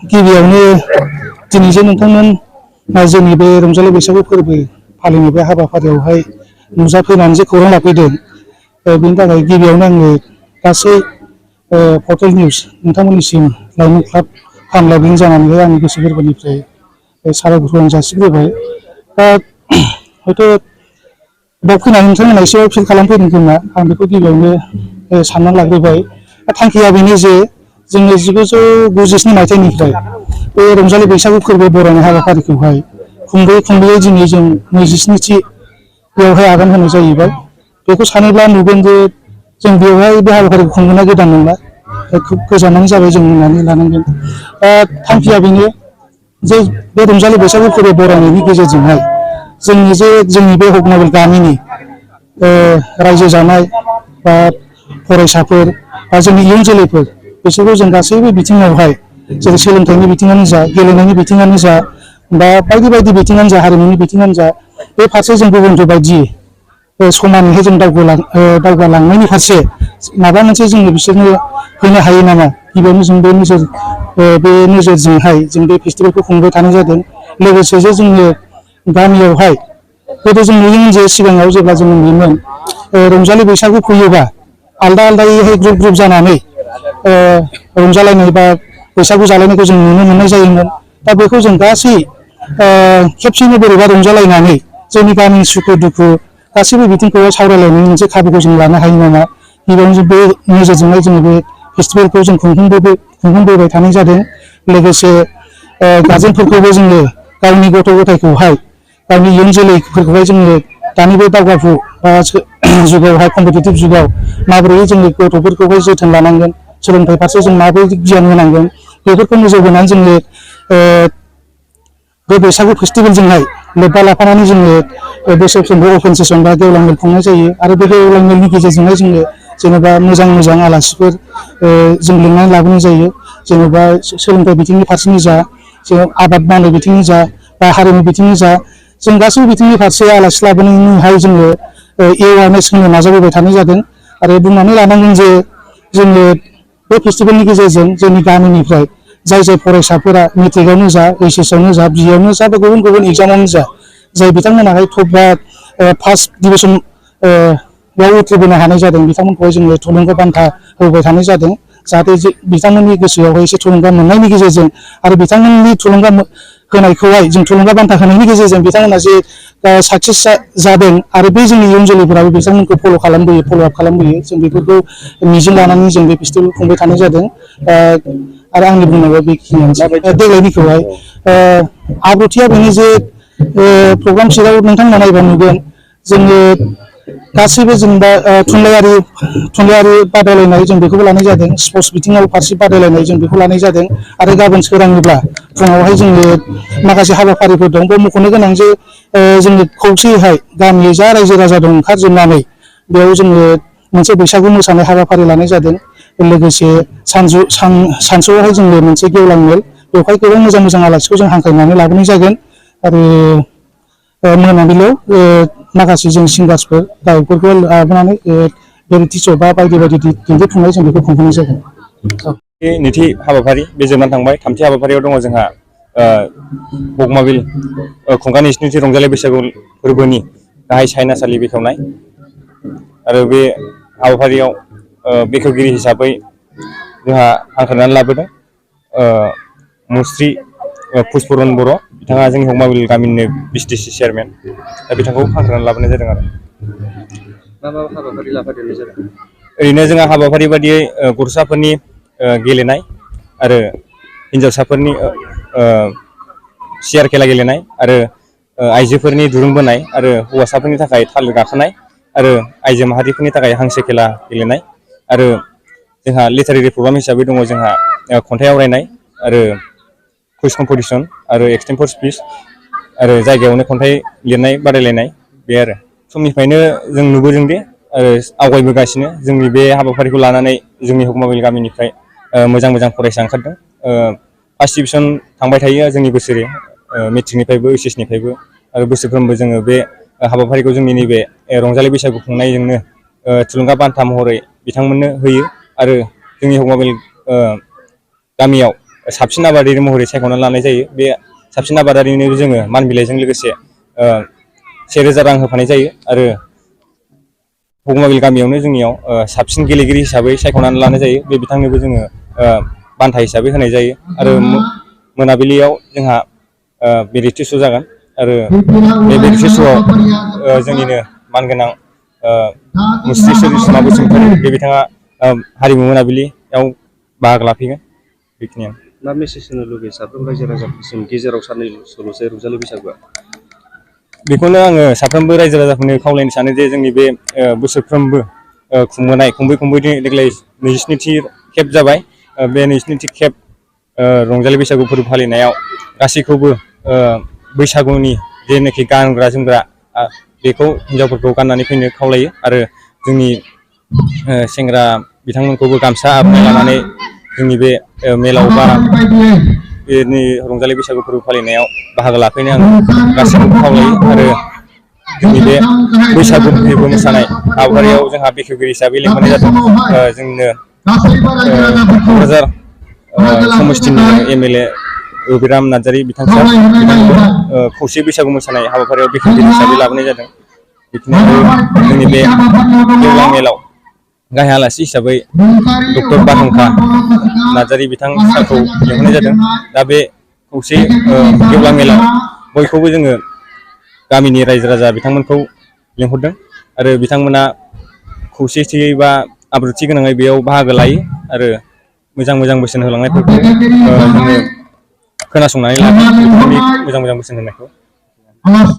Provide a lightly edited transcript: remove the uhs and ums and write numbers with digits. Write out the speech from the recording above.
गिबियावनो दिनै जे नोंथांमोन जोंनि बे रंजालि बैसागु फोरबो फालिनाय बे हाबाफारियावहाय नुजाफैनानै जे खौरां लाफैदों बेनि थाखाय गिबियावनो आङो गासै पर्टेल निउस नोंथांमोननिसिम लाइमोन क्लाब फानलायबिं जानानैहाय आंनि गोसो गोरबोनिफ्राय साबायखर जासिग्रोबाय। दा हयथ' बाव फैनानै नोंथांमोना एसे फिल खालामफैदों खोमा आं बेखौ गिबियावनो साननानै लाग्रोबाय। थांखिया बेनो जे जोङो 1997 मायथाइनिफ्राय बे रंजालि बैसागु फोरबो बरायनाय हाबाफारिखौहाय खुंबोयै दिनै जों 27थि बेवहाय आगान होनाय जाहैबाय। बेखौ सानोब्ला नुगोन जे जों बेवहाय बे हाबाफारिखौ खुंबोनाय गोदान नंला, खोब गोजानानो जाबाय जों होननानै लानांगोन। थांखिया बेनो जे बे रंजालि बैसागु फोरबो बरायनायनि गेजेरजोंहाय जोंनि बे हगमाबल गामिनि रायजो जानाय बा फरायसाफोर बा जोंनि इयुन जोलैफोर बिसोरखौ जों गासैबो बिथिङावहाय जेरै सोलोंथाइनि बिथिङानो जा, गेलेनायनि बिथिङानो जा, बा बायदि बायदि बिथिङानो जा, हारिमुनि बिथिङानो जा, बे फारसे जों गुबुनफोर बायदि समानैहाय जों दावगालांनायनि फारसे माबा मोनसे जोङो बिसोरनो होनो हायो नामा, गिबियावनो जों बे नोजोरजोंहाय जों बे फेस्टिभेलखौ खुंबाय थानाय जादों। लोगोसे जे जोङो गामियावहाय गोदो जों नुयोमोन जे सिगाङाव जेब्ला जों नुयोमोन रंजालि बैसागु फैयोबा आलदा आलदायैहाय ग्रुप ग्रुप जानानै रंजालायनाय बा बैसागु जालायनायखौ जों नुनो मोननाय जायोमोन। दा बेखौ जों गासै खेबसेनो बोरैबा रंजालायनानै जोंनि गामिनि सुखु दुखु गासैबो बिथिंखौ सावरायलायनायनि मोनसे खाबुखौ जों लानो हायो नामा, गिबियावनो जों बे नोजोरजोंहाय जोङो बे फेस्टिभेलखौ जों खुंफुंबोबाय थानाय जादों। लोगोसे गारजेनफोरखौबो जोङो गावनि गथ' गथायखौहाय गावनि इयुन जोलैफोरखौहाय जोङो दानि बे दावगाफु जुगावहाय कम्पिटिटिभ जुगाव माबोरै जोंनि गथ'फोरखौहाय जोथोन लानांगोन, सोलोंथाइ फारसे जों माबोरै गियान होनांगोन, बेफोरखौ नोजोर बोनानै जोङो बे बैसागु फेस्टिभेलजोंहाय लोब्बा लाफानानै जोङो बोसोरफ्रोमबो अपेन सेसन बा गेवलां मेल खुंनाय जायो। आरो बे गेवलां मेलनि गेजेरजोंहाय जोङो जेनेबा मोजां मोजां आलासिफोर जों लिंनानै लाबोनाय जायो। जेनेबा सोलोंथाइ बिथिंनि फारसेनो जा, आबाद मावनाय बिथिंनि जा, बा हारिमु बिथिंनि जा, जों गासैबो बिथिंनि फारसे आलासि लाबोनायनिहाय जोङो एवारनेस होनो नाजाबोबाय थानाय जादों। आरो बुंनानै लानांगोन जे जोङो बे फेस्टिभेलनि गेजेरजों जोंनि गामिनिफ्राय जाय फरायसाफोरा मेट्रिकआवनो जा, ओइस आवनो जा, बिएआवनो जा, बा गुबुन गुबुन एग्जामावनो जा, जाय बिथांमोनाहाय टप बा फार्स्ट डिभिजन बेयाव उथ्रिबोनो हानाय जादों, बिथांमोनखौहाय जोङो थुलुंगा बान्था होबाय थानाय जादों। जाहाथे बिथांमोननि गोसोआवहाय एसे थुलुंगा मोननायनि गेजेरजों आरो बिथांमोननि थुलुंगा होनायखौहाय जों थुलुंगा बान्था होनायनि गेजेरजों बिथांमोना जे साक्सेस जादों आरो बे जोंनि इयुन जोलैफोराबो बिथांमोनखौ फल' आप खालामबोयो, जों बेफोरखौ मिजिं लानानै जों बे फेस्टिभेल खुंबाय थानाय जादों। आरो आंनि बुंनांगौआ बेखिनियानोसै। देग्लायनिखौहाय आब्रुथिया बेनो जे प्रग्राम सिटआव नोंथांमोना नायबा नुगोन जोङो गासैबो जेनेबा थुनलाइयारि बादायलायनाय जों बेखौबो लानाय जादों, स्पर्टस बिथिङाव फारसे बादायलायनाय जों बेखौ लानाय जादों। आरो गाबोन सोराङोब्ला फुङावहाय जोङो माखासे हाबाफारिफोर दं। बेयाव मख'नो गोनां जे जोङो खौसेयैहाय गामिनि जा रायजो राजा दं ओंखारजोबनानै बेयाव जोङो मोनसे बैसागु मोसानाय हाबाफारि लानाय जादों। लोगोसे सानसुआवहाय जोङो मोनसे गेवलां मेल, बेवहाय गोबां मोजां मोजां आलासिखौ जों हांख्रायनानै लाबोनाय जागोन। आरो मोनाबिलियाव माखासे जों सिंगार्सफोर गायकफोरखौ लाबोनानै रियेलिटि श' बा बायदि बायदि दिन्थिफुंनाय जों बेखौ खुंफुंनाय जागोन। नैथि हाबाफारि बे जोबनानै थांबाय। थामथि हाबाफारियाव दङ जोंहा बगमाबिल खुंगा 27थि रंजालि बैसागु फोरबोनि गाहाय सायनासालि बेखेवनाय। आरो बे हाबाफारियाव बेखेवगिरि हिसाबै जोंहा हांख्रायनानै लाबोदों मुस्रि पुष्परन बर', बिथाङा जोंनि हगमाबिल गामिनिनो बिटिसि चेयारमेन। दा बिथांखौ हांख्रायनानै लाबोनाय जादों आरो। मा मा हाबाफारि लाफादेरनाय जादों? ओरैनो जोंहा हाबाफारि बायदियै गथ'साफोरनि गेलेनाय आरो हिन्जावसाफोरनि सियार खेला गेलेनाय आरो आइजोफोरनि दुरुं बोनाय आरो हौवासाफोरनि थाखाय थालिर गाखोनाय आरो आइजो माहारिफोरनि थाखाय हांसो खेला गेलेनाय आरो जोंहा लिटारेरि प्रग्राम हिसाबै दङ जोंहा खन्थाइ आवरायनाय आरो कुइस कम्पिटिसन आरो एक्सटेम्पर स्पिच आरो जायगायावनो खन्थाइ लिरनाय बादायलायनाय। बे आरो समनिफ्रायनो जों नुबोदों दि आवगायबोगासिनो जोंनि बे हाबाफारिखौ लानानै जोंनि हगमाबिल गामिनिफ्राय मोजां मोजां फरायसा ओंखारदों। फार्स्ट डिभिसन थांबाय थायो जोंनि बोसोरे मेट्रिकनिफ्रायबो ओइस एसनिफ्रायबो। आरो बोसोरफ्रोमबो जोङो बे हाबाफारिखौ जोंनि नैबे रंजालि बैसागु खुंनायजोंनो थुलुंगा बान्था महरै बिथांमोननो होयो। आरो जोंनि हगमाबिल गामियाव साबसिन आबादारि महरै सायख'नानै लानाय जायो। बे साबसिन आबादारिनो जोङो मान बिलाइजों लोगोसे 1000 रां होफानाय जायो आरो बगमाबिल गामियावनो जोंनियाव साबसिन गेलेगिरि हिसाबै सायख'नानै लानाय जायो। बे बिथांनोबो जोङो बान्था हिसाबै होनाय जायो आरो मोनाबिलियाव जोंहा भेरिटि श' जागोन आरो बे भेरिटि श'आव जोंनिनो मानगोनां मुस्रि सरिसमा बसुमतारी बे बिथाङा हारिमु मोनाबिलियाव बाहागो लाफैगोन। बेखिनियानो। मा मेसेज होनो लुबैयो साफ्रोम रायजो राजाफोरसिम गेजेराव साननैसोल'सै रंजालि बैसागुआ? बेखौनो आङो साफ्रोमबो रायजो राजाफोरनो खावलायनो सानो जे जोंनि बे बोसोरफ्रोमबो खुंबोनाय खनबै देग्लाय 27थि खेब जाबाय। बे 27थि खेब रंजालि बैसागु फोरबो फालिनायाव गासैखौबो बैसागुनि जेनाखि गानग्रा जोमग्रा बेखौ हिन्जावफोरखौ गाननानै फैनो खावलायो आरो जोंनि सेंग्रा बिथांमोनखौबो गामसा आर'नाइ लानानै जोंनि बे मेलाव बा बेनि रंजालि बैसागु फोरबो फालिनायाव बाहागो लाफैनो आं गासैखौबो खावलायो आरो जोंनि बे बैसागु फोरबो मोसानाय हाबाफारियाव जोंहा बेखेवगिरि हिसाबै लेंहरनाय जादों जोंनो क'क्राझार समस्टिनि MLA अबिराम नार्जारि बिथांखौ खौसे बैसागु मोसानाय हाबाफारियाव बेखेवगिरि हिसाबै लाबोनाय जादों। बिदिनो जोंनि बे गेवलां मेलाव गाहाय आलासि हिसाबै डक्टर बारहुंखा नार्जारि बिथां सारखौ लिंहरनाय जादों। दा बे खौसे गेवलां मेलाव बयखौबो जोङो गामिनि रायजो राजा बिथांमोनखौ लिंहरदों आरो बिथांमोना खौसेथियै बा आब्रुथि गोनाङै बेयाव बाहागो लायो आरो मोजां बोसोन होलांनायफोरखौ जोङो खोनासंनानै लागोन। मोजां बोसोन होनायखौ